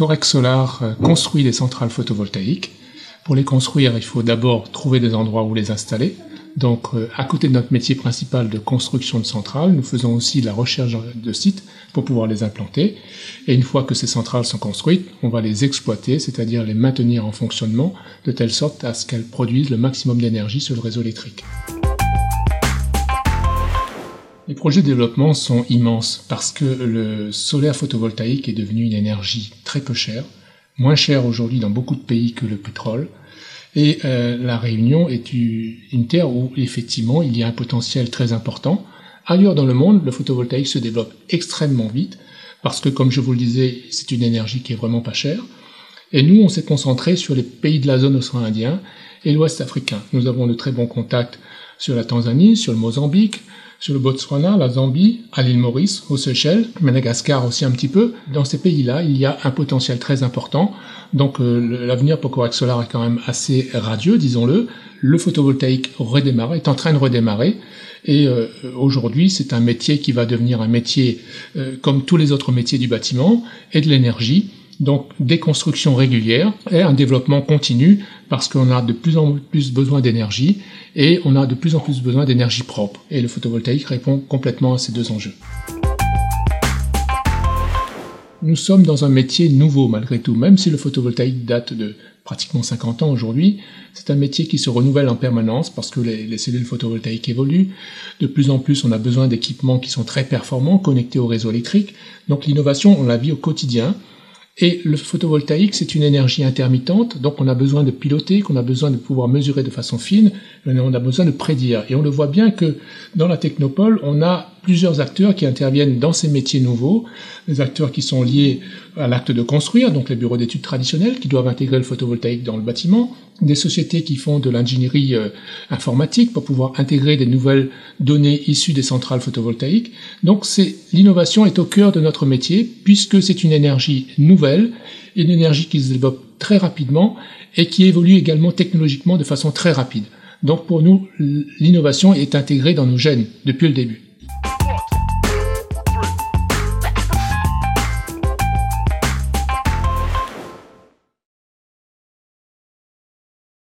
Corex Solar construit des centrales photovoltaïques. Pour les construire, il faut d'abord trouver des endroits où les installer. Donc, à côté de notre métier principal de construction de centrales, nous faisons aussi la recherche de sites pour pouvoir les implanter. Et une fois que ces centrales sont construites, on va les exploiter, c'est-à-dire les maintenir en fonctionnement, de telle sorte à ce qu'elles produisent le maximum d'énergie sur le réseau électrique. Les projets de développement sont immenses parce que le solaire photovoltaïque est devenu une énergie très peu chère, moins chère aujourd'hui dans beaucoup de pays que le pétrole. Et la Réunion est une terre où effectivement il y a un potentiel très important. Ailleurs dans le monde, le photovoltaïque se développe extrêmement vite parce que, comme je vous le disais, c'est une énergie qui est vraiment pas chère. Et nous, on s'est concentré sur les pays de la zone océan Indien et l'Ouest africain. Nous avons de très bons contacts sur la Tanzanie, sur le Mozambique, sur le Botswana, la Zambie, à l'île Maurice, aux Seychelles, Madagascar aussi un petit peu. Dans ces pays-là, il y a un potentiel très important. Donc l'avenir pour Corex Solar est quand même assez radieux, disons-le. Le photovoltaïque redémarre, est en train de redémarrer. Et aujourd'hui, c'est un métier qui va devenir un métier comme tous les autres métiers du bâtiment et de l'énergie. Donc des constructions régulières et un développement continu parce qu'on a de plus en plus besoin d'énergie et on a de plus en plus besoin d'énergie propre. Et le photovoltaïque répond complètement à ces deux enjeux. Nous sommes dans un métier nouveau malgré tout, même si le photovoltaïque date de pratiquement 50 ans aujourd'hui. C'est un métier qui se renouvelle en permanence parce que les cellules photovoltaïques évoluent. De plus en plus, on a besoin d'équipements qui sont très performants, connectés au réseau électrique. Donc l'innovation, on la vit au quotidien. Et le photovoltaïque, c'est une énergie intermittente, donc on a besoin de piloter, qu'on a besoin de pouvoir mesurer de façon fine, on a besoin de prédire. Et on le voit bien que dans la technopole, on a plusieurs acteurs qui interviennent dans ces métiers nouveaux, des acteurs qui sont liés à l'acte de construire, donc les bureaux d'études traditionnels qui doivent intégrer le photovoltaïque dans le bâtiment, des sociétés qui font de l'ingénierie informatique pour pouvoir intégrer des nouvelles données issues des centrales photovoltaïques. Donc l'innovation est au cœur de notre métier puisque c'est une énergie nouvelle, une énergie qui se développe très rapidement et qui évolue également technologiquement de façon très rapide. Donc pour nous, l'innovation est intégrée dans nos gènes depuis le début.